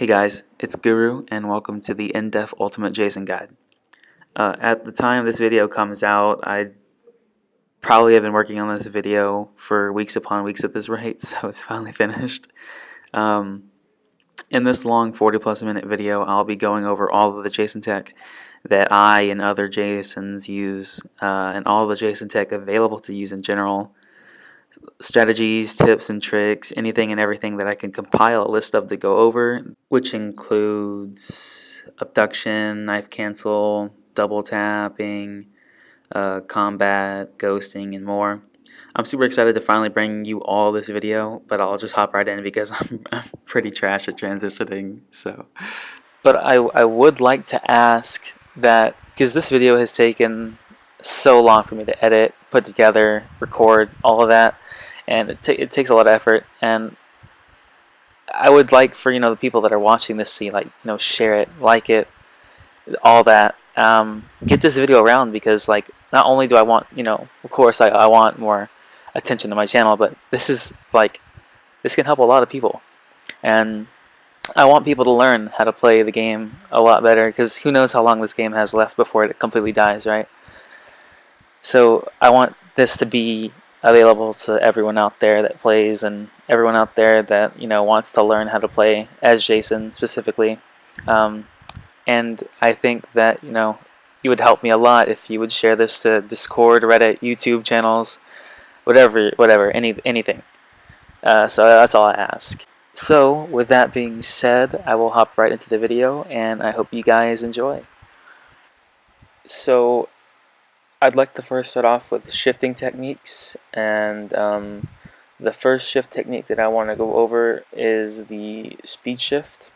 Hey guys, it's Guru and welcome to the in-depth Ultimate JSON Guide. At the time this video comes out, I probably have been working on this video for weeks upon weeks at this rate, so it's finally finished. In this long 40+ minute video, I'll be going over all of the JSON tech that I and other JSONs use, and all the JSON tech available to use in general. Strategies, tips, and tricks, anything and everything that I can compile a list of to go over, which includes Abduction, Knife Cancel, double tapping, combat, ghosting, and more. I'm super excited to finally bring you all this video, but I'll just hop right in because I'm pretty trash at transitioning. But I would like to ask that, because this video has taken so long for me to edit, put together, record, all of that, and it takes a lot of effort, and I would like for the people that are watching this to share it, like it, all that, get this video around, because not only do I want of course I want more attention to my channel, but this can help a lot of people, and I want people to learn how to play the game a lot better, because who knows how long this game has left before it completely dies, right? So I want this to be available to everyone out there that plays, and everyone out there that wants to learn how to play as Jason specifically. And I think that you would help me a lot if you would share this to Discord, Reddit, YouTube channels, whatever, anything. So that's all I ask. So with that being said, I will hop right into the video, and I hope you guys enjoy. So I'd like to first start off with shifting techniques, and the first shift technique that I want to go over is the speed shift.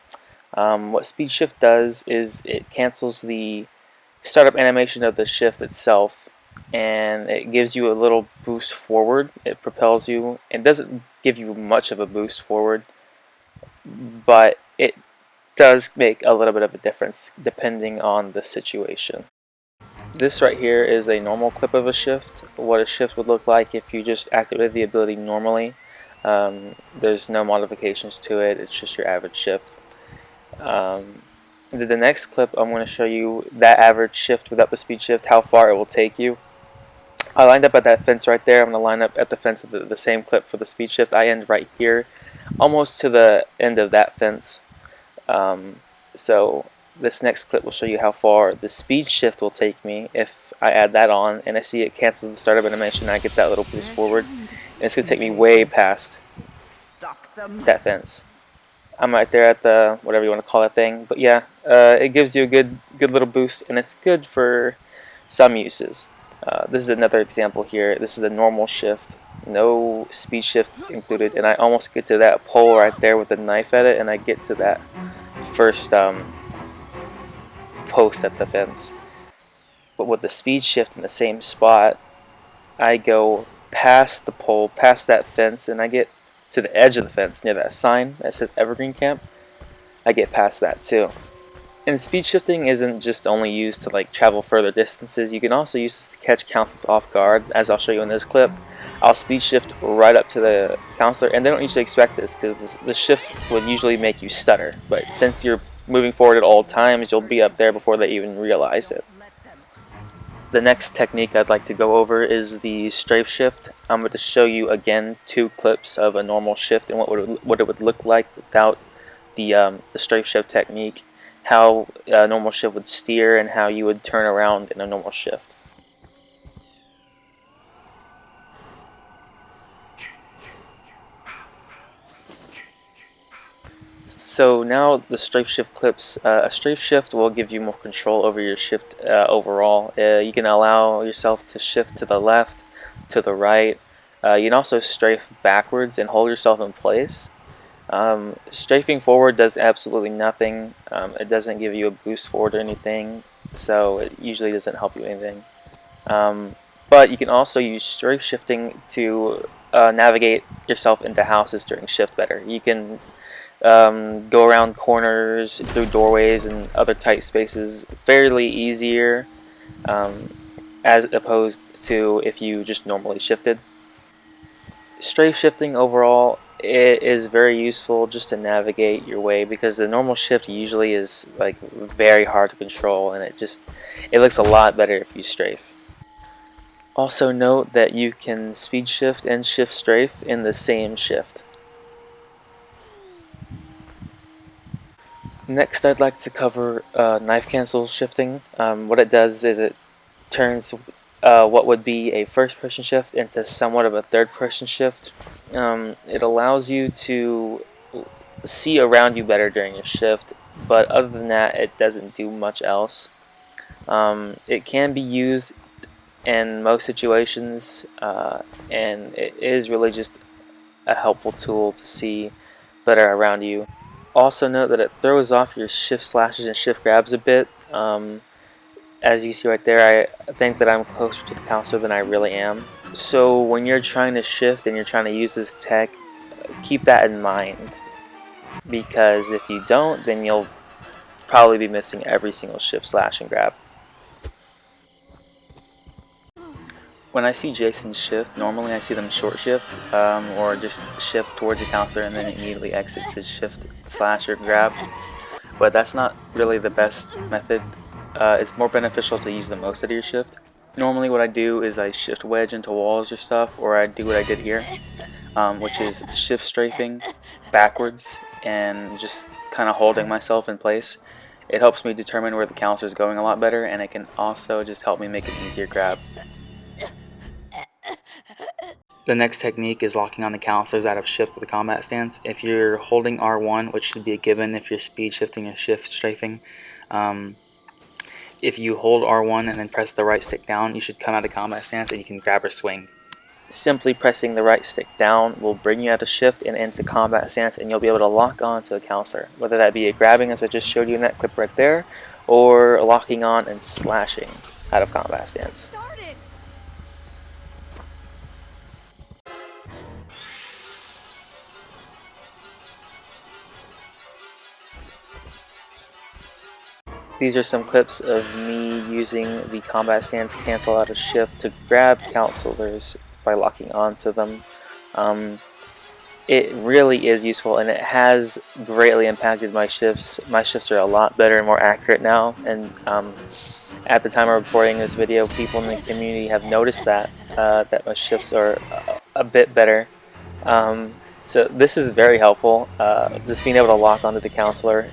What speed shift does is it cancels the startup animation of the shift itself, and it gives you a little boost forward. It propels you. It doesn't give you much of a boost forward, but it does make a little bit of a difference depending on the situation. This right here is a normal clip of a shift, what a shift would look like if you just activated the ability normally. There's no modifications to it, it's just your average shift. The next clip, I'm going to show you that average shift without the speed shift, how far it will take you. I lined up at that fence right there. I'm going to line up at the fence of the same clip for the speed shift. I end right here, almost to the end of that fence. So this next clip will show you how far the speed shift will take me if I add that on, and I see it cancels the startup animation, and I get that little boost forward, and it's going to take me way past that fence. I'm right there at the, whatever you want to call that thing, but yeah, it gives you a good little boost, and it's good for some uses. This is another example here. This is the normal shift, no speed shift included, and I almost get to that pole right there with the knife at it, and I get to that first post at the fence. But with the speed shift in the same spot, I go past the pole, past that fence, and I get to the edge of the fence near that sign that says Evergreen Camp. I get past that too. And speed shifting isn't just only used to travel further distances. You can also use this to catch counselors off guard, as I'll show you in this clip. I'll speed shift right up to the counselor, and they don't usually expect this because the shift would usually make you stutter, but since you're moving forward at all times, you'll be up there before they even realize it. The next technique I'd like to go over is the strafe shift. I'm going to show you again 2 clips of a normal shift and what it would look like without the strafe shift technique, how a normal shift would steer, and how you would turn around in a normal shift. So now the strafe shift clips. A strafe shift will give you more control over your shift overall. You can allow yourself to shift to the left, to the right. You can also strafe backwards and hold yourself in place. Strafing forward does absolutely nothing. It doesn't give you a boost forward or anything, so it usually doesn't help you anything. But you can also use strafe shifting to navigate yourself into houses during shift better. You can go around corners, through doorways and other tight spaces fairly easier, as opposed to if you just normally shifted. Strafe shifting overall it is very useful just to navigate your way, because the normal shift usually is like very hard to control, and it looks a lot better if you strafe. Also note that you can speed shift and shift strafe in the same shift. Next, I'd like to cover knife cancel shifting. What it does is it turns what would be a first-person shift into somewhat of a third-person shift. It allows you to see around you better during your shift, but other than that, it doesn't do much else. It can be used in most situations, and it is really just a helpful tool to see better around you. Also note that it throws off your shift slashes and shift grabs a bit. As you see right there, I think that I'm closer to the counselor than I really am. So when you're trying to shift and you're trying to use this tech, keep that in mind, because if you don't, then you'll probably be missing every single shift slash and grab. When I see Jason shift, normally I see them short shift, or just shift towards the counselor and then immediately exit to shift slash or grab. But that's not really the best method. It's more beneficial to use the most out of your shift. Normally what I do is I shift wedge into walls or stuff, or I do what I did here, which is shift strafing backwards and just kind of holding myself in place. It helps me determine where the counselor is going a lot better, and it can also just help me make an easier grab. The next technique is locking on the counselors out of shift with a combat stance. If you're holding R1, which should be a given if you're speed shifting or shift strafing, if you hold R1 and then press the right stick down, you should come out of combat stance and you can grab or swing. Simply pressing the right stick down will bring you out of shift and into combat stance, and you'll be able to lock on to a counselor, whether that be a grabbing as I just showed you in that clip right there, or locking on and slashing out of combat stance. These are some clips of me using the combat stance cancel out of shift to grab counselors by locking onto them. It really is useful, and it has greatly impacted my shifts. My shifts are a lot better and more accurate now, and at the time of recording this video, people in the community have noticed that my shifts are a bit better. So this is very helpful. Just being able to lock onto the counselor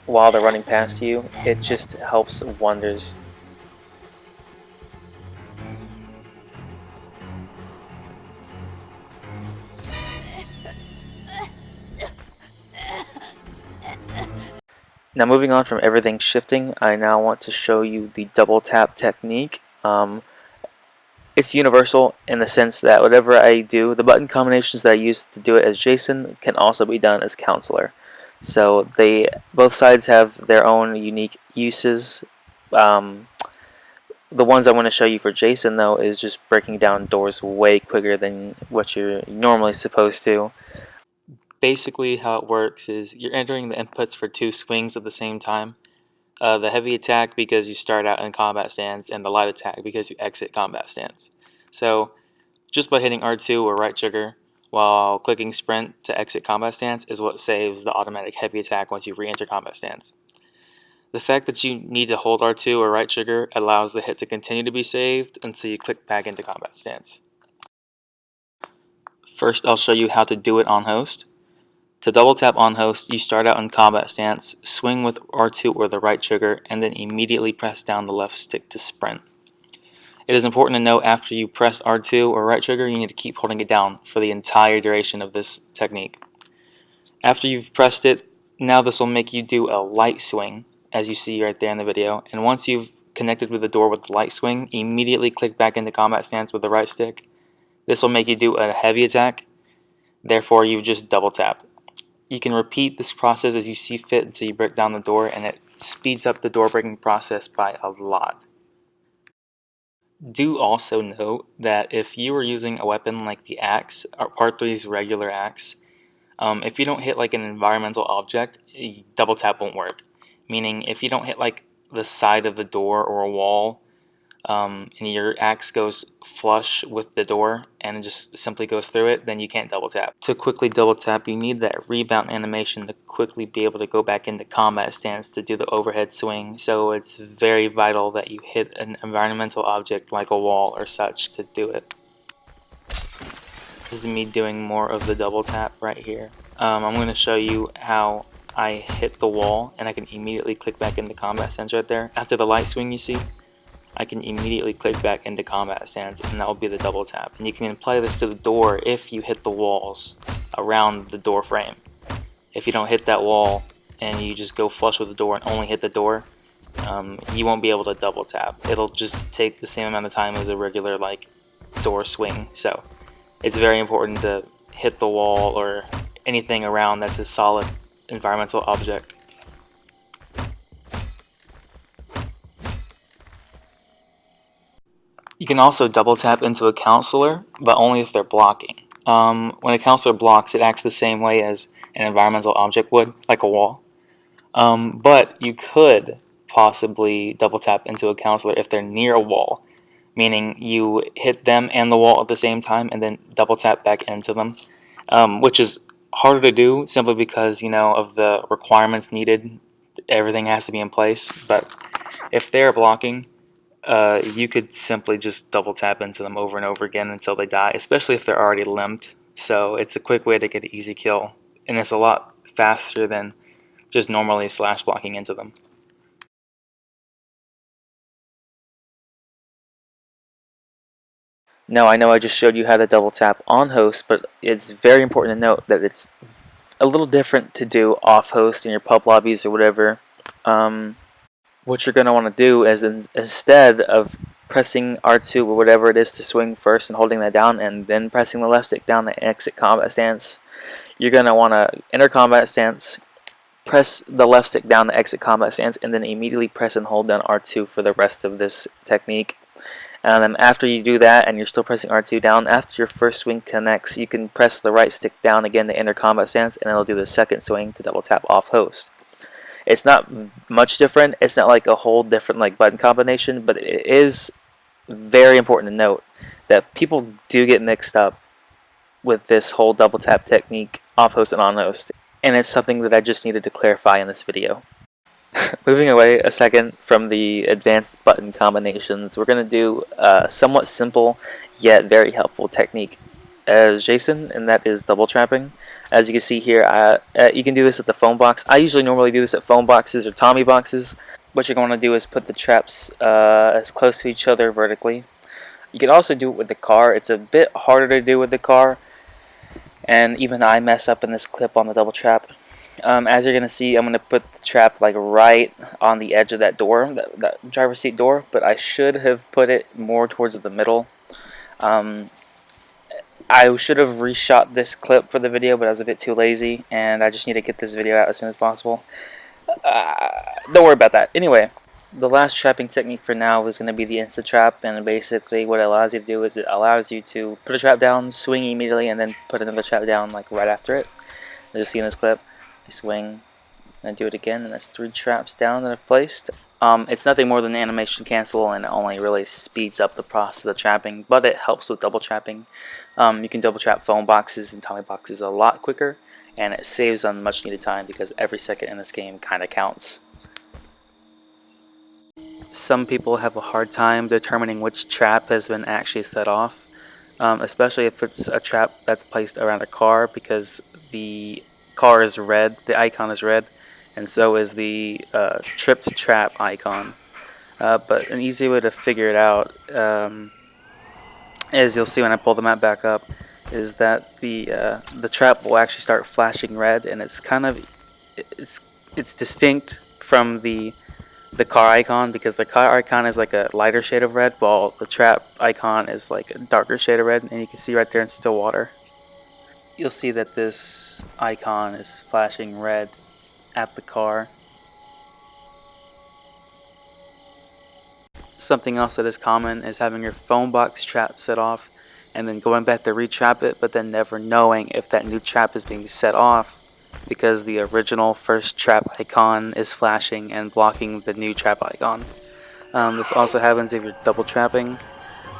while they're running past you, it just helps wonders. Now moving on from everything shifting, I now want to show you the double tap technique. It's universal in the sense that whatever I do, the button combinations that I use to do it as Jason can also be done as counselor. So both sides have their own unique uses. The ones I want to show you for Jason, though, is just breaking down doors way quicker than what you're normally supposed to. Basically, how it works is you're entering the inputs for two swings at the same time. The heavy attack because you start out in combat stance, and the light attack because you exit combat stance. So, just by hitting R2 or right trigger while clicking sprint to exit combat stance is what saves the automatic heavy attack once you re-enter combat stance. The fact that you need to hold R2 or right trigger allows the hit to continue to be saved until you click back into combat stance. First, I'll show you how to do it on host. To double tap on host, you start out in combat stance, swing with R2 or the right trigger, and then immediately press down the left stick to sprint. It is important to note after you press R2 or right trigger, you need to keep holding it down for the entire duration of this technique. After you've pressed it, now this will make you do a light swing, as you see right there in the video, and once you've connected with the door with the light swing, immediately click back into combat stance with the right stick. This will make you do a heavy attack, therefore you've just double tapped. You can repeat this process as you see fit until you break down the door, and it speeds up the door breaking process by a lot. Do also note that if you were using a weapon like the axe, or Part 3's regular axe, if you don't hit like an environmental object, double tap won't work. Meaning if you don't hit like the side of the door or a wall, and your axe goes flush with the door and it just simply goes through it, then you can't double tap. To quickly double tap, you need that rebound animation to quickly be able to go back into combat stance to do the overhead swing, so it's very vital that you hit an environmental object like a wall or such to do it. This is me doing more of the double tap right here. I'm going to show you how I hit the wall and I can immediately click back into combat stance right there. After the light swing you see, I can immediately click back into combat stance, and that will be the double tap. And you can apply this to the door if you hit the walls around the door frame. If you don't hit that wall and you just go flush with the door and only hit the door, you won't be able to double tap. It'll just take the same amount of time as a regular like door swing. So it's very important to hit the wall or anything around that's a solid environmental object. You can also double tap into a counselor, but only if they're blocking. When a counselor blocks, it acts the same way as an environmental object would, like a wall. But you could possibly double tap into a counselor if they're near a wall, meaning you hit them and the wall at the same time and then double tap back into them, which is harder to do simply because, you know, of the requirements needed. Everything has to be in place. But if they're blocking, you could simply just double tap into them over and over again until they die, especially if they're already limped. So it's a quick way to get an easy kill, and it's a lot faster than just normally slash blocking into them. Now I know I just showed you how to double tap on host, but it's very important to note that it's a little different to do off host in your pub lobbies or whatever. What you're going to want to do is instead of pressing R2 or whatever it is to swing first and holding that down and then pressing the left stick down to exit combat stance, you're going to want to enter combat stance, press the left stick down to exit combat stance, and then immediately press and hold down R2 for the rest of this technique. And then after you do that and you're still pressing R2 down, after your first swing connects, you can press the right stick down again to enter combat stance, and it'll do the second swing to double tap off host. It's not much different. It's not like a whole different like button combination, but it is very important to note that people do get mixed up with this whole double tap technique off host and on host, and it's something that I just needed to clarify in this video. Moving away a second from the advanced button combinations, we're going to do a somewhat simple yet very helpful technique as Jason, and that is double trapping. As you can see here, you can do this at the phone box. I usually normally do this at phone boxes or Tommy boxes. What you're going to do is put the traps as close to each other vertically. You can also do it with the car. It's a bit harder to do with the car, and even I mess up in this clip on the double trap. As you're going to see, I'm going to put the trap like right on the edge of that door, that driver's seat door, but I should have put it more towards the middle. I should have reshot this clip for the video, but I was a bit too lazy, and I just need to get this video out as soon as possible. Don't worry about that. Anyway, the last trapping technique for now is going to be the insta trap, and basically what it allows you to do is it allows you to put a trap down, swing immediately, and then put another trap down like right after it. As you see in this clip, I swing and I do it again, and that's 3 traps down that I've placed. It's nothing more than animation cancel, and it only really speeds up the process of the trapping, but it helps with double trapping. You can double trap phone boxes and Tommy boxes a lot quicker, and it saves on much needed time because every second in this game kind of counts. Some people have a hard time determining which trap has been actually set off, especially if it's a trap that's placed around a car, because the car is red, the icon is red, and so is the tripped trap icon. But an easy way to figure it out, as you'll see when I pull the map back up, is that the trap will actually start flashing red, and it's kind of it's distinct from the car icon, because the car icon is like a lighter shade of red, while the trap icon is like a darker shade of red, and you can see right there in still water. You'll see that this icon is flashing red at the car. Something else that is common is having your phone box trap set off and then going back to retrap it, but then never knowing if that new trap is being set off because the original first trap icon is flashing and blocking the new trap icon. This also happens if you're double trapping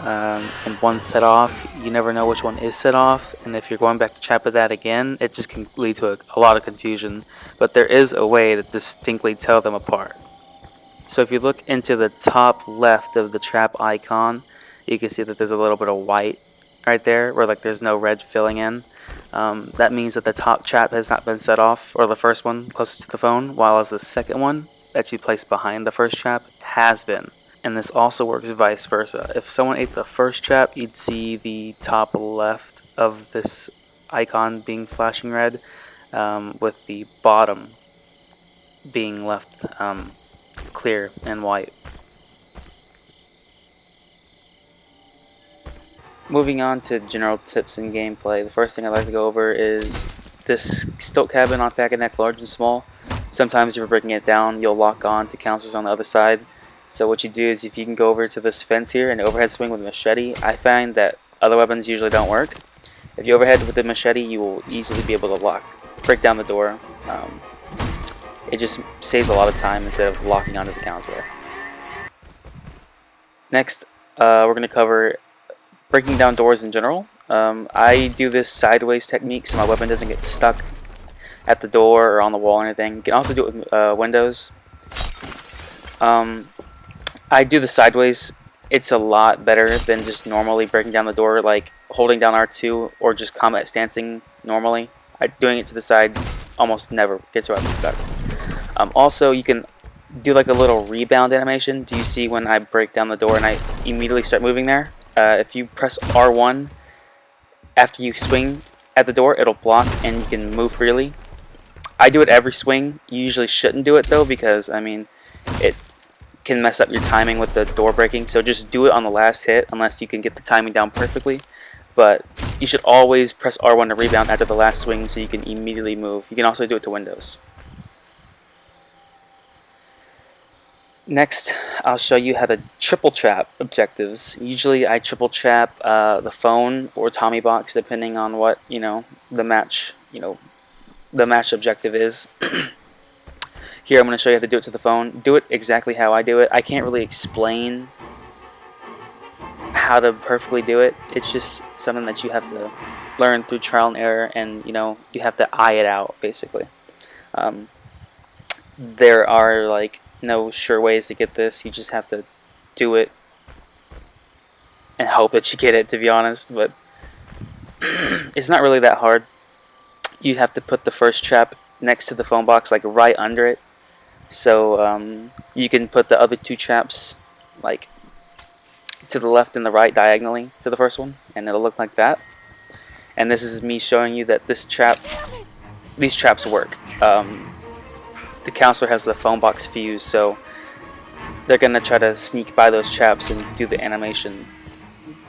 and one's set off. You never know which one is set off, and if you're going back to trap with that again, it just can lead to a lot of confusion. But there is a way to distinctly tell them apart. So if you look into the top left of the trap icon, you can see that there's a little bit of white right there, where like there's no red filling in. That means that the top trap has not been set off, or the first one closest to the phone, while as the second one that you placed behind the first trap has been. And this also works vice versa. If someone ate the first trap, you'd see the top left of this icon being flashing red, with the bottom being left clear and white. Moving on to general tips in gameplay, the first thing I'd like to go over is this stilt cabin on Pack and Neck large and small. Sometimes if you're breaking it down, you'll lock on to counselors on the other side. So what you do is if you can go over to this fence here and overhead swing with a machete, I find that other weapons usually don't work. If you overhead with the machete, you will easily be able to break down the door. It just saves a lot of time instead of locking onto the counselor. Next, we're going to cover breaking down doors in general. I do this sideways technique so my weapon doesn't get stuck at the door or on the wall or anything. You can also do it with windows. I do the sideways. It's a lot better than just normally breaking down the door, like holding down R2 or just combat stancing normally. Doing it to the side almost never gets your weapon stuck. Also, you can do like a little rebound animation. Do you see when I break down the door and I immediately start moving there? If you press R1 after you swing at the door, it'll block and you can move freely. I do it every swing. You usually shouldn't do it though, because I mean it can mess up your timing with the door breaking, so just do it on the last hit unless you can get the timing down perfectly. But you should always press R1 to rebound after the last swing so you can immediately move. You can also do it to windows. Next, I'll show you how to triple trap objectives. Usually I triple trap the phone or Tommy box depending on what, the match objective is. Here I'm going to show you how to do it to the phone. Do it exactly how I do it. I can't really explain how to perfectly do it. It's just something that you have to learn through trial and error, and you have to eye it out basically. There are like no sure ways to get this. You just have to do it and hope that you get it, to be honest, but it's not really that hard. You have to put the first trap next to the phone box, like right under it, so you can put the other two traps like to the left and the right diagonally to the first one, and it'll look like that. And this is me showing you that these traps work. The counselor has the phone box fuse, so they're gonna try to sneak by those traps and do the animation,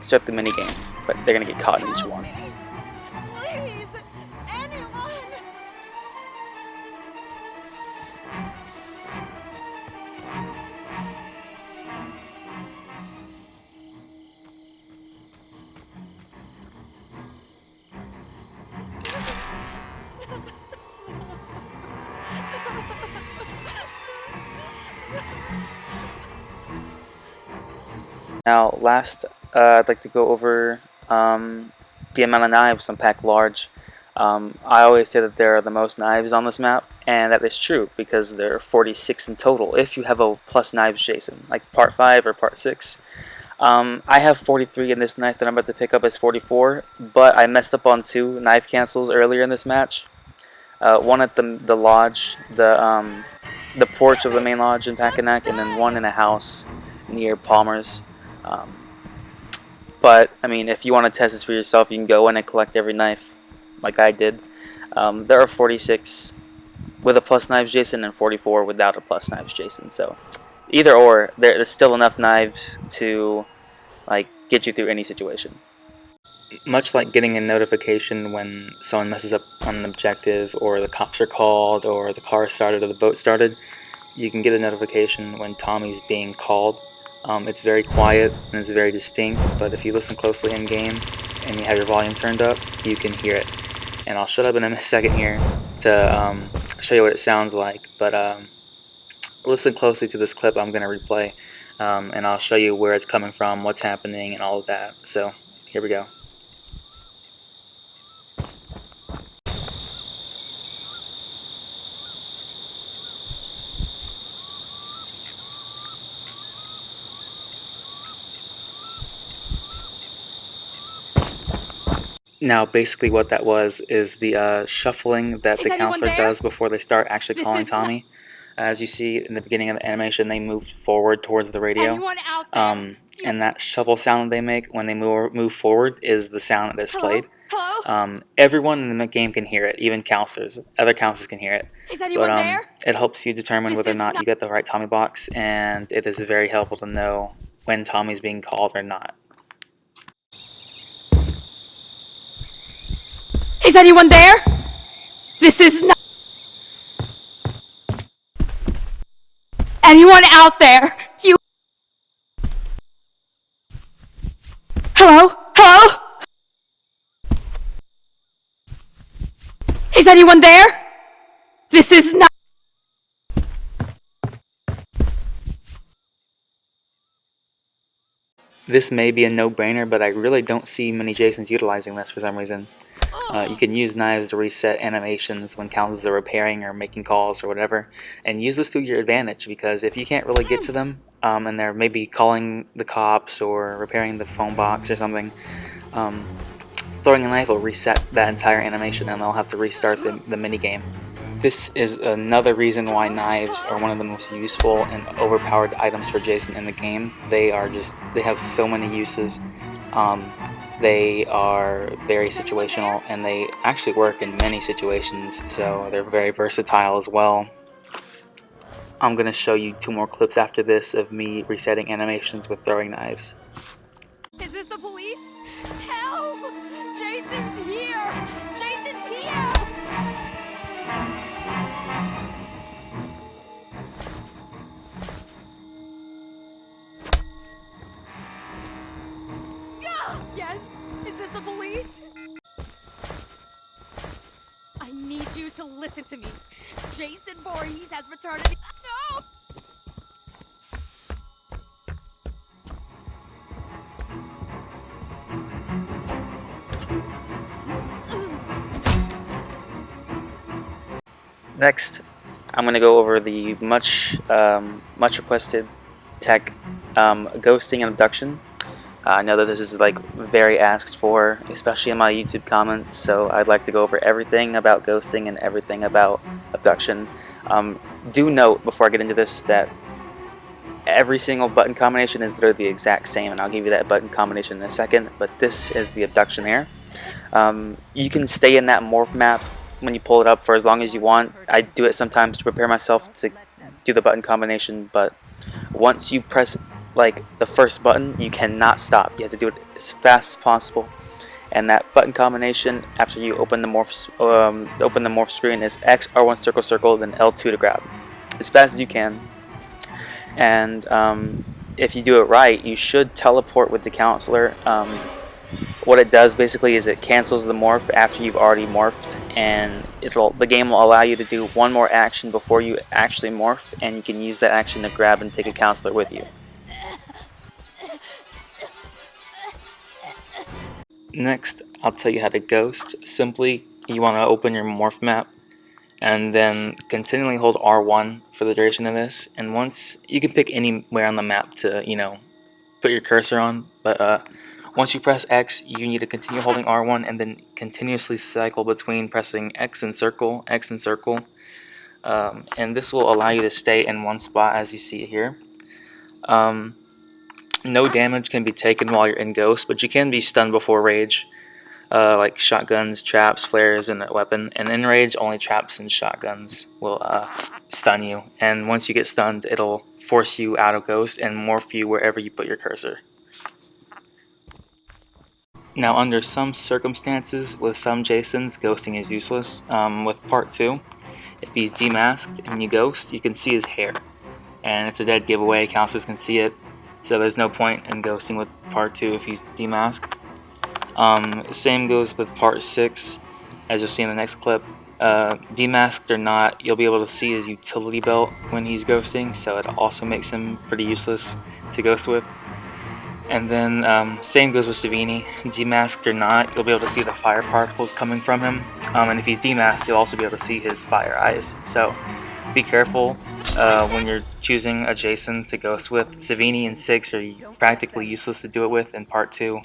start the minigame, but they're gonna get caught in each one. Please, anyone. Now, last, I'd like to go over the amount of knives on Pack Large. I always say that there are the most knives on this map, and that is true because there are 46 in total if you have a plus knives Jason, like part 5 or part 6. I have 43 in this knife that I'm about to pick up as 44, but I messed up on 2 knife cancels earlier in this match. One at the lodge, the porch of the main lodge in Pack and Neck, and then one in a house near Palmer's. But I mean, if you want to test this for yourself, you can go in and collect every knife like I did. There are 46 with a plus knives Jason and 44 without a plus knives Jason, so either or, there's still enough knives to like get you through any situation. Much like getting a notification when someone messes up on an objective, or the cops are called, or the car started, or the boat started, you can get a notification when Tommy's being called. It's very quiet and it's very distinct, but if you listen closely in game and you have your volume turned up, you can hear it. And I'll shut up in a second here to show you what it sounds like, but listen closely to this clip I'm going to replay. and I'll show you where it's coming from, what's happening, and all of that. So here we go. Now, basically what that was is the shuffling that the counselor does before they start actually calling Tommy. As you see in the beginning of the animation, they moved forward towards the radio. And that shuffle sound they make when they move forward is the sound that's played. Hello? Everyone in the game can hear it, even counselors. Other counselors can hear it. Is anyone there? It helps you determine whether or not you get the right Tommy box, and it is very helpful to know when Tommy's being called or not. Is anyone there? This is not... Anyone out there? You... Hello? Hello? Is anyone there? This is not... This may be a no-brainer, but I really don't see many Jasons utilizing this for some reason. You can use knives to reset animations when counselors are repairing or making calls or whatever, and use this to your advantage, because if you can't really get to them, and they're maybe calling the cops or repairing the phone box or something, throwing a knife will reset that entire animation and they'll have to restart the minigame. This is another reason why knives are one of the most useful and overpowered items for Jason in the game. They have so many uses. They are very situational, and they actually work in many situations, so they're very versatile as well. I'm going to show you 2 more clips after this of me resetting animations with throwing knives. Is this the police? Help! Jason's here! Jason's here! Yes? Is this the police? I need you to listen to me. Jason Voorhees has returned and... No! Next, I'm going to go over the much requested tech, ghosting and abduction. I know that this is like very asked for, especially in my YouTube comments, so I'd like to go over everything about ghosting and everything about abduction. Do note before I get into this that every single button combination is literally the exact same, and I'll give you that button combination in a second, but this is the abduction here. You can stay in that morph map when you pull it up for as long as you want. I do it sometimes to prepare myself to do the button combination, but once you press like the first button, you cannot stop. You have to do it as fast as possible. And that button combination after you open the morph screen is X, R1 circle circle, then L2 to grab as fast as you can. And if you do it right, you should teleport with the counselor. What it does basically is it cancels the morph after you've already morphed, and the game will allow you to do one more action before you actually morph, and you can use that action to grab and take a counselor with you. Next, I'll tell you how to ghost. Simply, you want to open your morph map and then continually hold R1 for the duration of this, and once you can pick anywhere on the map to, put your cursor on, but once you press X, you need to continue holding R1 and then continuously cycle between pressing X and circle, and this will allow you to stay in one spot as you see it here. No damage can be taken while you're in Ghost, but you can be stunned before Rage, like shotguns, traps, flares, and a weapon. And in Rage, only traps and shotguns will stun you. And once you get stunned, it'll force you out of Ghost and morph you wherever you put your cursor. Now, under some circumstances, with some Jasons, ghosting is useless. With Part 2, if he's demasked and you ghost, you can see his hair. And it's a dead giveaway, counselors can see it. So there's no point in ghosting with Part 2 if he's demasked. Same goes with Part 6, as you'll see in the next clip. Demasked or not, you'll be able to see his utility belt when he's ghosting, so it also makes him pretty useless to ghost with. And then same goes with Savini. Demasked or not, you'll be able to see the fire particles coming from him. And if he's demasked, you'll also be able to see his fire eyes. So be careful when you're choosing a Jason to ghost with. Savini and 6 are practically useless to do it with in part 2.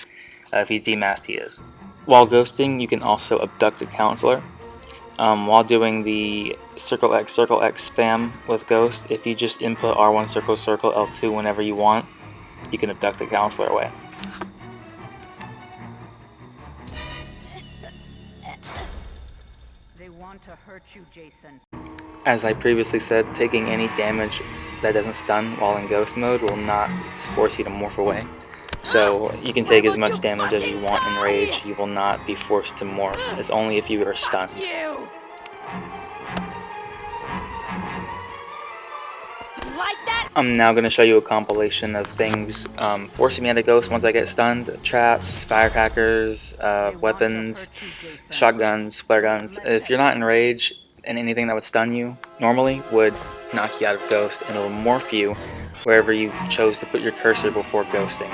If he's demasked, he is. While ghosting, you can also abduct a counselor. While doing the circle X spam with Ghost, if you just input R1 circle L2 whenever you want, you can abduct the counselor away. They want to hurt you, Jason. As I previously said, taking any damage that doesn't stun while in Ghost mode will not force you to morph away. So you can take as much damage as you want in Rage, you will not be forced to morph. It's only if you are stunned. Like that? I'm now going to show you a compilation of things forcing me out of Ghost once I get stunned. Traps, firecrackers, weapons, shotguns, flare guns. If you're not in Rage, and anything that would stun you normally would knock you out of Ghost, and it will morph you wherever you chose to put your cursor before ghosting.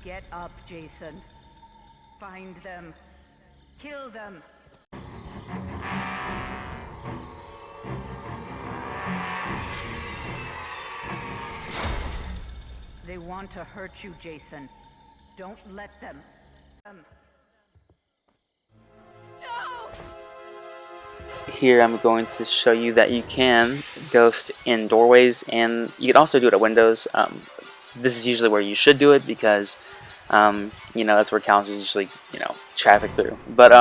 Get up, Jason. Find them. Kill them. They want to hurt you, Jason. Don't let them. No! Here I'm going to show you that you can ghost in doorways, and you can also do it at windows. This is usually where you should do it because that's where counselors usually traffic through. But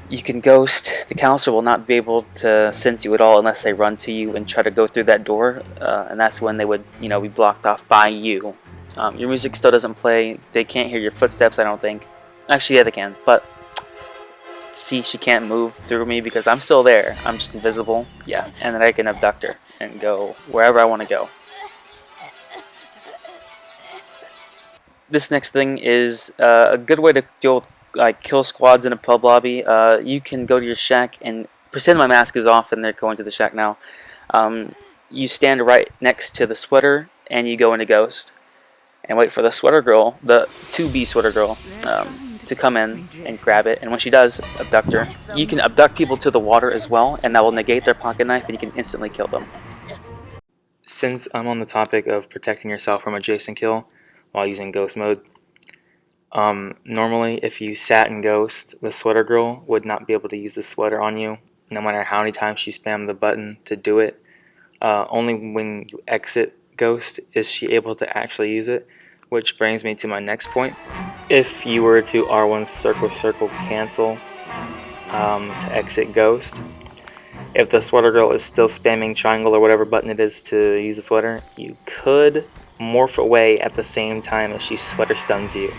you can ghost. The counselor will not be able to sense you at all unless they run to you and try to go through that door, and that's when they would be blocked off by you. Your music still doesn't play. They can't hear your footsteps, I don't think. Actually, yeah, they can, but see, she can't move through me because I'm still there. I'm just invisible. Yeah, and then I can abduct her and go wherever I want to go. This next thing is a good way to deal with kill squads in a pub lobby. You can go to your shack and pretend my mask is off and they're going to the shack now. You stand right next to the sweater and you go into Ghost and wait for the sweater girl, the 2B sweater girl, to come in and grab it, and when she does, abduct her. You can abduct people to the water as well, and that will negate their pocket knife and you can instantly kill them. Since I'm on the topic of protecting yourself from a Jason kill while using Ghost mode, normally if you sat in Ghost, the sweater girl would not be able to use the sweater on you, no matter how many times she spammed the button to do it. Only when you exit Ghost is she able to actually use it, which brings me to my next point. If you were to R1 circle cancel to exit Ghost, if the sweater girl is still spamming triangle or whatever button it is to use the sweater, you could morph away at the same time as she sweater stuns you,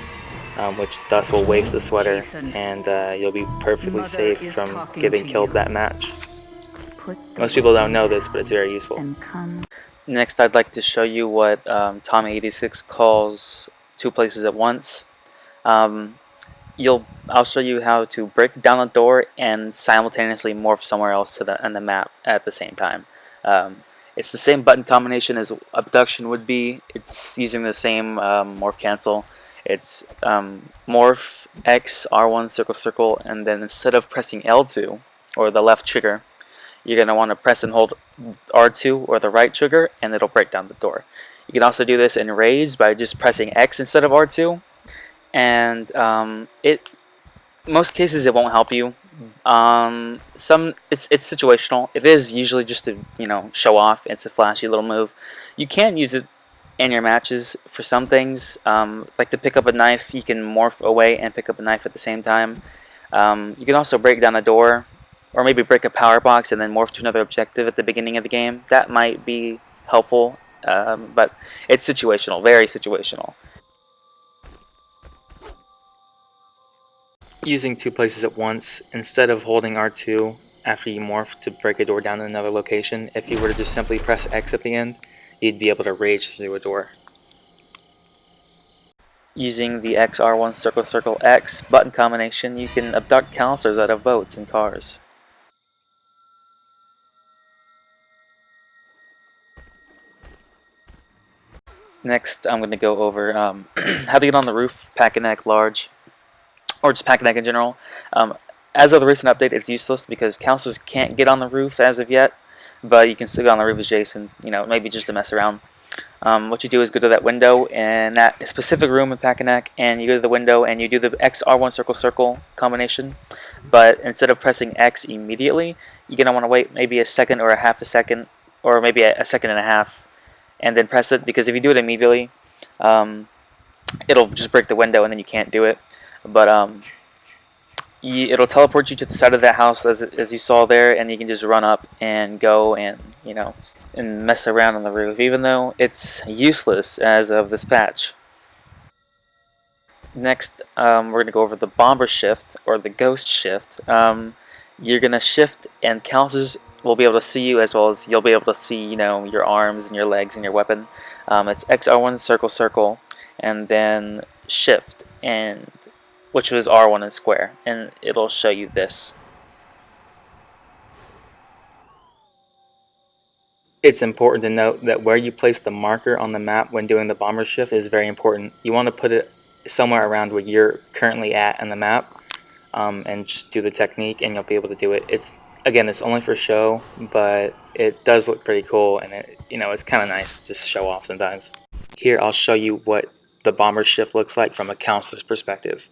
which thus will waste the sweater, and you'll be perfectly safe from getting killed that match. Most people don't know this, but it's very useful. Next, I'd like to show you what Tommy86 calls two places at once. I'll show you how to break down the door and simultaneously morph somewhere else on the map at the same time. It's the same button combination as Abduction would be. It's using the same Morph Cancel. It's Morph X, R1, circle, and then instead of pressing L2, or the left trigger, you're going to want to press and hold R2 or the right trigger, and it'll break down the door. You can also do this in Rage by just pressing X instead of R2, and most cases it won't help you. It's situational. It is usually just to show off. It's a flashy little move. You can use it in your matches for some things, like to pick up a knife. You can morph away and pick up a knife at the same time. You can also break down a door, or maybe break a power box and then morph to another objective at the beginning of the game. That might be helpful, but it's situational, very situational. Using two places at once, instead of holding R2 after you morph to break a door down in another location, if you were to just simply press X at the end, you'd be able to rage through a door. Using the XR1 circle circle X button combination, you can abduct counselors out of boats and cars. Next, I'm going to go over how to get on the roof, pack a neck large, or just pack a neck in general. As of the recent update, it's useless because counselors can't get on the roof as of yet, but you can still get on the roof as Jason, maybe just to mess around. What you do is go to that window in that specific room in pack a neck, and you go to the window and you do the XR1 circle circle combination, but instead of pressing X immediately, you're going to want to wait maybe a second or a half a second, or maybe a second and a half, and then press it, because if you do it immediately, it'll just break the window and then you can't do it. But it'll teleport you to the side of that house as you saw there, and you can just run up and go and and mess around on the roof, even though it's useless as of this patch. Next, we're going to go over the bomber shift, or the ghost shift. You're going to shift, and counselors will be able to see you, as well as you'll be able to see your arms and your legs and your weapon. It's XR1 circle circle, and then shift, and which was R1 and square, and it'll show you this. It's important to note that where you place the marker on the map when doing the bomber shift is very important. You want to put it somewhere around where you're currently at on the map, and just do the technique, and you'll be able to do it. It's only for show, but it does look pretty cool, and it's kind of nice to just show off sometimes. Here I'll show you what the bomber shift looks like from a counselor's perspective.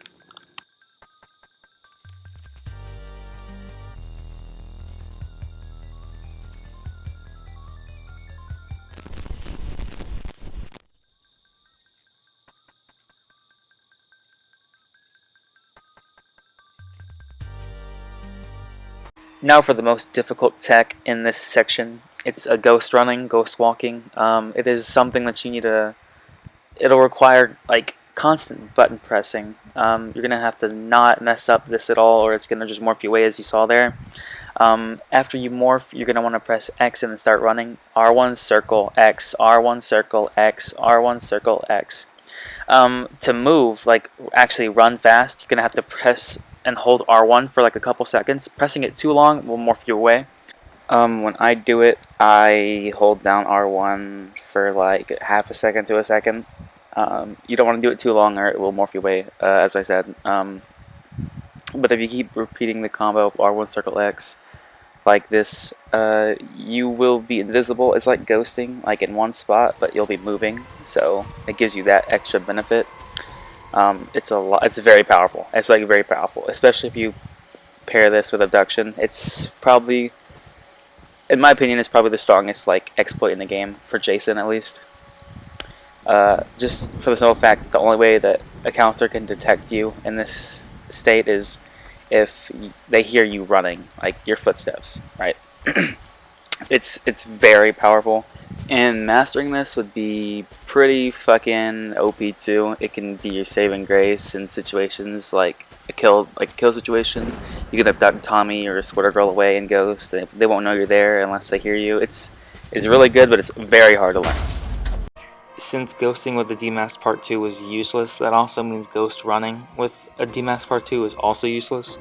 Now for the most difficult tech in this section. It's a ghost running, ghost walking. It is something that you need to... It'll require constant button pressing. You're going to have to not mess up this at all, or it's going to just morph you away, as you saw there. After you morph, you're going to want to press X and then start running. R1 circle X, R1 circle X, R1 circle X. To move, actually run fast, you're going to have to press and hold R1 for a couple seconds. Pressing it too long will morph you away. When I do it, I hold down R1 for half a second to a second. You don't want to do it too long, or it will morph you away, as I said. But if you keep repeating the combo of R1 circle X like this, you will be invisible. It's like ghosting, in one spot, but you'll be moving, so it gives you that extra benefit. It's very powerful. It's very powerful, especially if you pair this with Abduction. It's probably, in my opinion, it's probably the strongest exploit in the game, for Jason at least. Just for the simple fact that the only way that a counselor can detect you in this state is if they hear you running, your footsteps, right? It's very powerful, and mastering this would be pretty fucking OP too. It can be your saving grace in situations like a kill situation. You can abduct Tommy or escort a girl away and ghost. They won't know you're there unless they hear you. It's really good, but it's very hard to learn. Since ghosting with the Demask Part 2 was useless, that also means ghost running with a Demask Part 2 is also useless.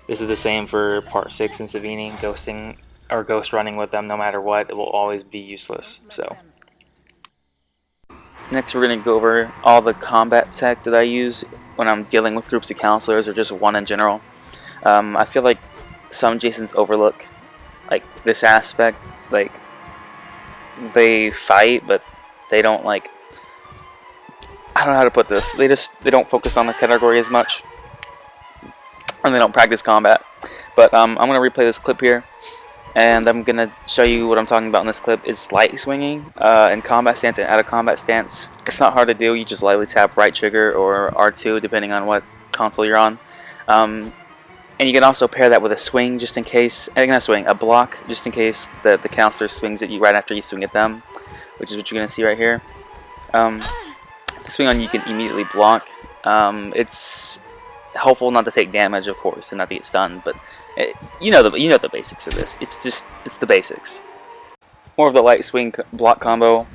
This is the same for Part 6 and Savini. Ghosting or ghost running with them, no matter what, it will always be useless. So next we're going to go over all the combat tech that I use when I'm dealing with groups of counselors, or just one in general. I feel like some Jasons overlook this aspect. They fight, but they don't I don't know how to put this. They don't focus on the category as much, and they don't practice combat. But I'm gonna replay this clip here, and I'm gonna show you what I'm talking about in this clip. It's light swinging in combat stance and out of combat stance. It's not hard to do. You just lightly tap right trigger or R2 depending on what console you're on. And you can also pair that with a swing, just in case. Not a swing, a block, just in case the counselor swings at you right after you swing at them, which is what you're gonna see right here. The swing on you can immediately block. It's helpful not to take damage, of course, and not to get stunned, but you know the basics of this. It's the basics. More of the light swing block combo.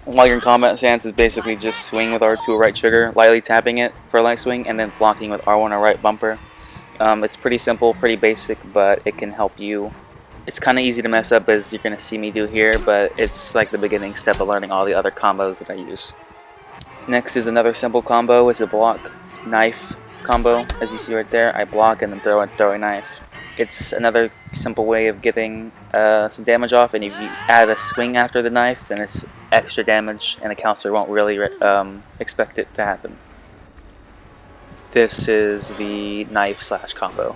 While you're in combat stance is basically just swing with R2 or right trigger, lightly tapping it for a light swing, and then blocking with R1 or right bumper. It's pretty simple, pretty basic, but it can help you. It's kind of easy to mess up, as you're going to see me do here, but it's like the beginning step of learning all the other combos that I use. Next is another simple combo. It's a block knife combo. As you see right there, I block and then throw a knife. It's another simple way of getting some damage off, and if you add a swing after the knife, then it's extra damage, and the counselor won't really expect it to happen. This is the knife slash combo.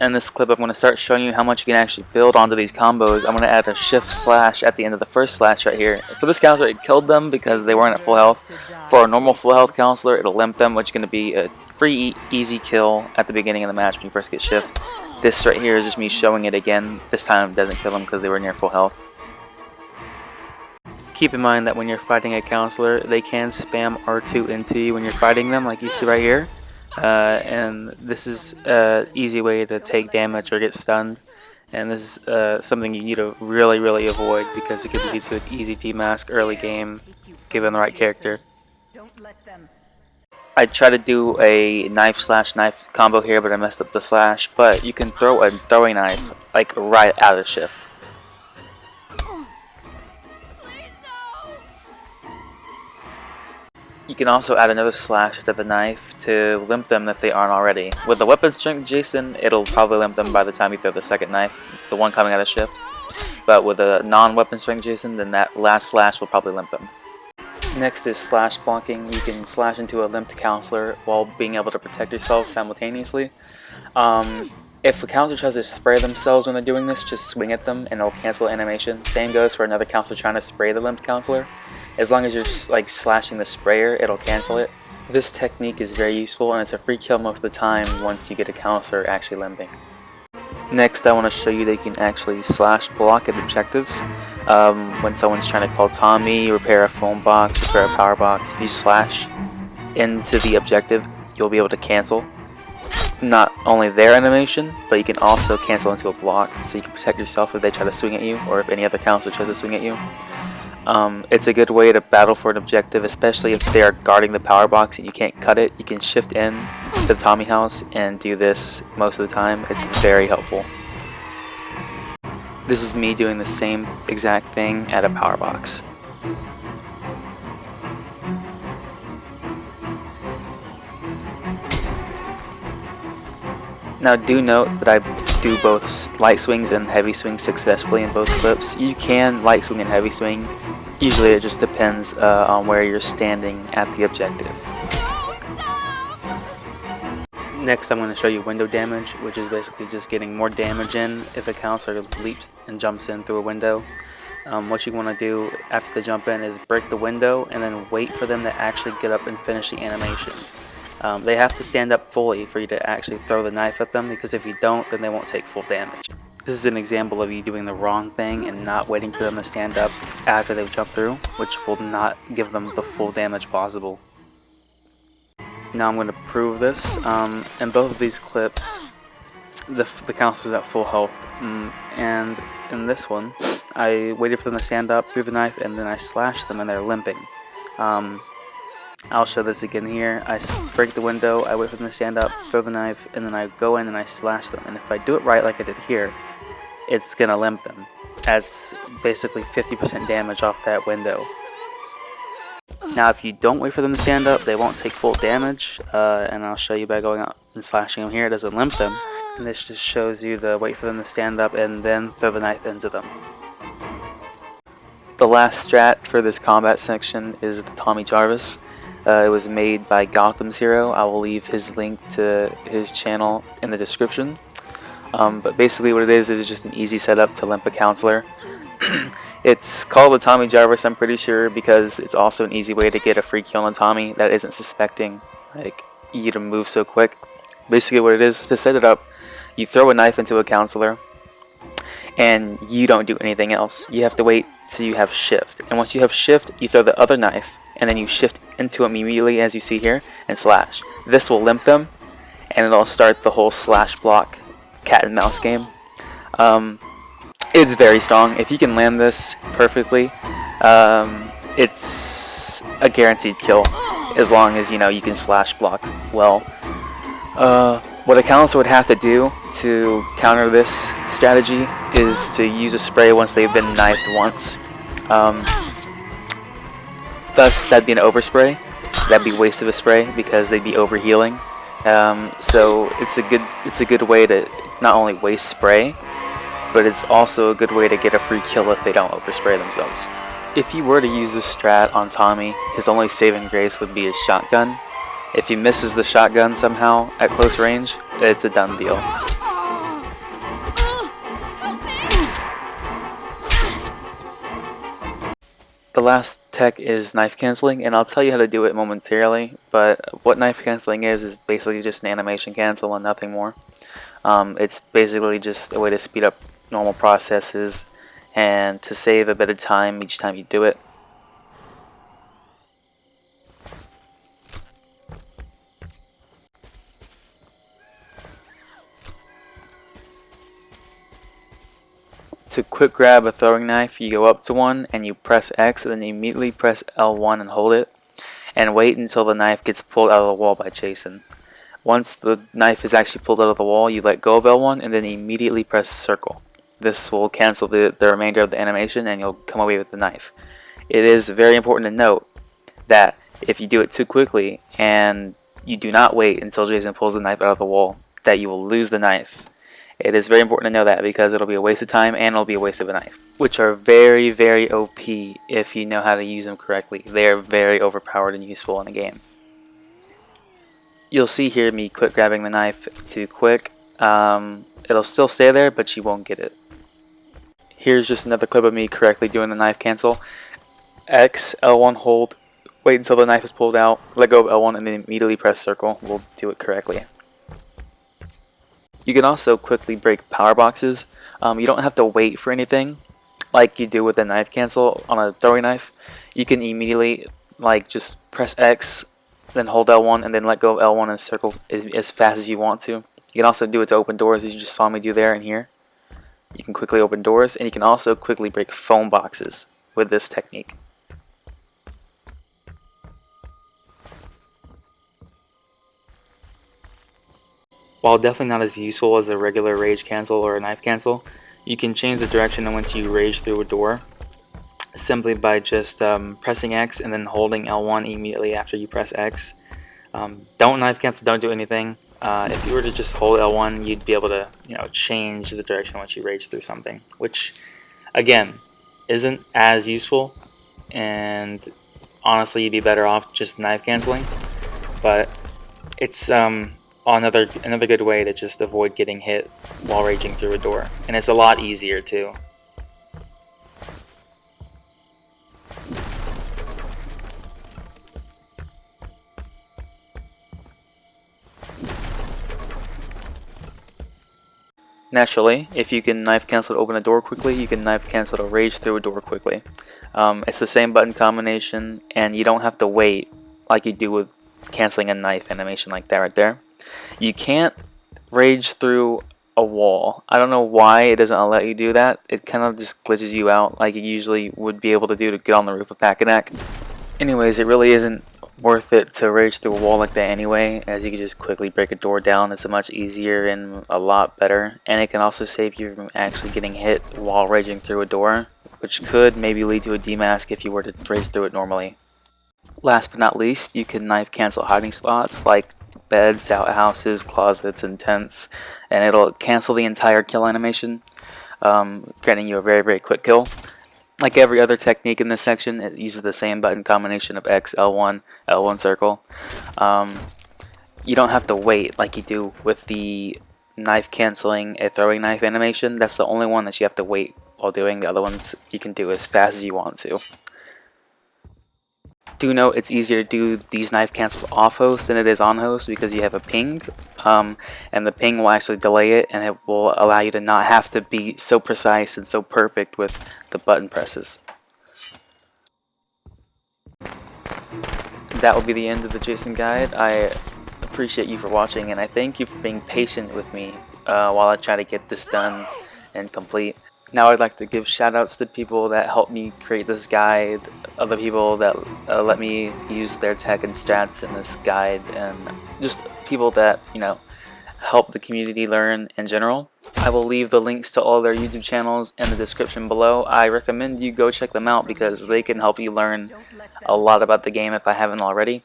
In this clip, I'm going to start showing you how much you can actually build onto these combos. I'm going to add a shift slash at the end of the first slash right here. For this counselor, it killed them because they weren't at full health. For a normal full health counselor, it'll limp them, which is going to be a free, easy kill at the beginning of the match when you first get shift. This right here is just me showing it again. This time it doesn't kill them because they were near full health. Keep in mind that when you're fighting a counselor, they can spam R2 into you when you're fighting them, like you see right here. And this is an easy way to take damage or get stunned, and this is something you need to really avoid because it could lead to an easy T-mask early game given the right character. I tried to do a knife slash knife combo here, but I messed up the slash, but you can throw a throwing knife like right out of shift. You can also add another slash to the knife to limp them if they aren't already. With the weapon strength Jason, it'll probably limp them by the time you throw the second knife, the one coming out of shift. But with a non-weapon strength Jason, then that last slash will probably limp them. Next is slash blocking. You can slash into a limped counselor while being able to protect yourself simultaneously. If a counselor tries to spray themselves when they're doing this, just swing at them and it'll cancel animation. Same goes for another counselor trying to spray the limped counselor. As long as you're like slashing the sprayer, it'll cancel it. This technique is very useful, and it's a free kill most of the time once you get a counselor actually limping. Next, I want to show you that you can actually slash block at objectives. When someone's trying to call Tommy, repair a phone box, repair a power box, if you slash into the objective, you'll be able to cancel not only their animation, but you can also cancel into a block, so you can protect yourself if they try to swing at you, or if any other counselor tries to swing at you. It's a good way to battle for an objective, especially if they are guarding the power box and you can't cut it. You can shift in to the Tommy house and do this most of the time. It's very helpful. This is me doing the same exact thing at a power box. Now do note that I do both light swings and heavy swings successfully in both clips. You can light swing and heavy swing. Usually it just depends on where you're standing at the objective. Next I'm going to show you window damage, which is basically just getting more damage in if a counselor leaps and jumps in through a window. What you want to do after they jump in is break the window and then wait for them to actually get up and finish the animation. They have to stand up fully for you to actually throw the knife at them, because if you don't, then they won't take full damage. This is an example of you doing the wrong thing and not waiting for them to stand up after they've jumped through, which will not give them the full damage possible. Now I'm going to prove this. In both of these clips, the counselor's at full health, and in this one, I waited for them to stand up, threw the knife, and then I slashed them and they're limping. I'll show this again here. I break the window, I wait for them to stand up, throw the knife, and then I go in and I slash them. And if I do it right like I did here, it's gonna limp them. That's basically 50% damage off that window. Now if you don't wait for them to stand up, they won't take full damage, and I'll show you by going out and slashing them here. It doesn't limp them, and this just shows you the wait for them to stand up and then throw the knife into them. The last strat for this combat section is the Tommy Jarvis. It was made by Gotham Zero. I will leave his link to his channel in the description. But basically what it is just an easy setup to limp a counselor. It's called the Tommy Jarvis, I'm pretty sure, because it's also an easy way to get a free kill on Tommy that isn't suspecting like you to move so quick. Basically what it is, to set it up, you throw a knife into a counselor and you don't do anything else. You have to wait till you have shift, and once you have shift, you throw the other knife and then you shift into them immediately, as you see here, and slash. This will limp them, and it'll start the whole slash block cat and mouse game. It's very strong. If you can land this perfectly, it's a guaranteed kill as long as you can slash block well. What a counter would have to do to counter this strategy is to use a spray once they've been knifed once. Thus, that'd be an overspray. That'd be waste of a spray because they'd be overhealing. So it's a good way to not only waste spray, but it's also a good way to get a free kill if they don't overspray themselves. If you were to use this strat on Tommy, his only saving grace would be his shotgun. If he misses the shotgun somehow at close range, it's a done deal. The last tech is knife canceling, and I'll tell you how to do it momentarily, but what knife canceling is basically just an animation cancel and nothing more. It's basically just a way to speed up normal processes and to save a bit of time each time you do it. To quick grab a throwing knife, you go up to one and you press X and then you immediately press L1 and hold it and wait until the knife gets pulled out of the wall by Jason. Once the knife is actually pulled out of the wall, you let go of L1 and then immediately press circle. This will cancel the remainder of the animation and you'll come away with the knife. It is very important to note that if you do it too quickly and you do not wait until Jason pulls the knife out of the wall, that you will lose the knife. It is very important to know that because it'll be a waste of time and it'll be a waste of a knife, which are very, very OP if you know how to use them correctly. They are very overpowered and useful in the game. You'll see here me quick grabbing the knife too quick. It'll still stay there, but you won't get it. Here's just another clip of me correctly doing the knife cancel. X, L1 hold, wait until the knife is pulled out, let go of L1 and then immediately press circle. We'll do it correctly. You can also quickly break power boxes. You don't have to wait for anything like you do with a knife cancel on a throwing knife. You can immediately just press X, then hold L1 and then let go of L1 and circle as fast as you want to. You can also do it to open doors as you just saw me do there and here. You can quickly open doors and you can also quickly break phone boxes with this technique. While definitely not as useful as a regular rage cancel or a knife cancel, you can change the direction in which you rage through a door simply by just pressing X and then holding L1 immediately after you press X. Don't knife cancel, don't do anything. If you were to just hold L1, you'd be able to change the direction in which you rage through something, which again isn't as useful, and honestly you'd be better off just knife canceling, but it's another good way to just avoid getting hit while raging through a door, and it's a lot easier too. Naturally, if you can knife cancel to open a door quickly, you can knife cancel to rage through a door quickly. It's the same button combination, and you don't have to wait like you do with canceling a knife animation like that right there. You can't rage through a wall. I don't know why it doesn't let you do that. It kind of just glitches you out like you usually would be able to do to get on the roof of Pack-a-Knack. Anyways, it really isn't worth it to rage through a wall like that anyway, as you can just quickly break a door down. It's much easier and a lot better, and it can also save you from actually getting hit while raging through a door, which could maybe lead to a demask if you were to rage through it normally. Last but not least, you can knife cancel hiding spots like beds, outhouses, closets, and tents, and it'll cancel the entire kill animation, granting you a very, very quick kill. Like every other technique in this section, it uses the same button combination of X, L1, L1 circle. You don't have to wait like you do with the knife canceling a throwing knife animation. That's the only one that you have to wait while doing. The other ones you can do as fast as you want to. Do note it's easier to do these knife cancels off host than it is on host because you have a ping, and the ping will actually delay it, and it will allow you to not have to be so precise and so perfect with the button presses. That will be the end of the Jason guide. I appreciate you for watching, and I thank you for being patient with me while I try to get this done and complete. Now I'd like to give shout outs to the people that helped me create this guide, other people that let me use their tech and stats in this guide, and just people that, you know, help the community learn in general. I will leave the links to all their YouTube channels in the description below. I recommend you go check them out because they can help you learn a lot about the game if I haven't already.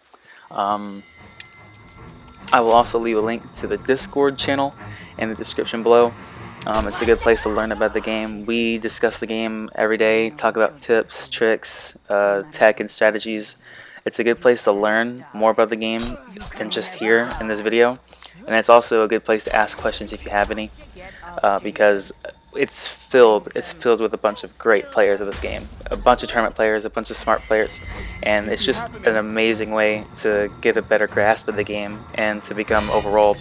I will also leave a link to the Discord channel in the description below. It's a good place to learn about the game. We discuss the game every day, talk about tips, tricks, tech, and strategies. It's a good place to learn more about the game than just here in this video. And it's also a good place to ask questions if you have any, because it's filled with a bunch of great players of this game, a bunch of tournament players, a bunch of smart players, and it's just an amazing way to get a better grasp of the game and to become overall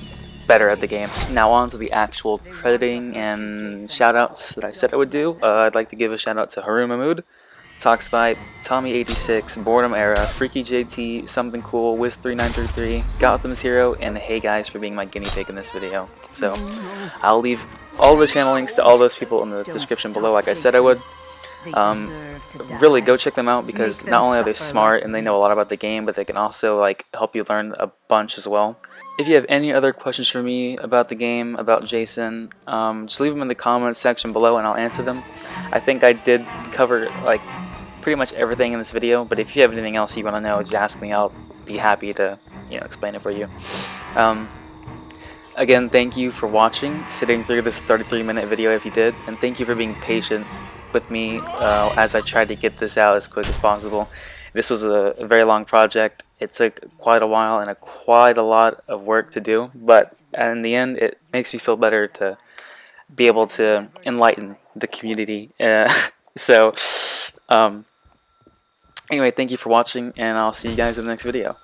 better at the game. Now on to the actual crediting and shoutouts that I said I would do. I'd like to give a shout out to Haru Mahmood, Toxbite, Tommy86, Boredom Era, Freaky JT, Something Cool, Wiz3933, Gotham's Hero, and Hey Guys for being my guinea pig in this video. So I'll leave all the channel links to all those people in the description below like I said I would. Really go check them out because not only are they smart and they know a lot about the game, but they can also like help you learn a bunch as well. If you have any other questions for me about the game, about Jason, just leave them in the comments section below and I'll answer them. I think I did cover like pretty much everything in this video, but if you have anything else you want to know, just ask me. I'll be happy to, you know, explain it for you. Again, thank you for watching, sitting through this 33-minute video if you did, and thank you for being patient with me as I tried to get this out as quick as possible. This was a very long project. It took quite a while and quite a lot of work to do, but in the end it makes me feel better to be able to enlighten the community. So anyway, thank you for watching and I'll see you guys in the next video.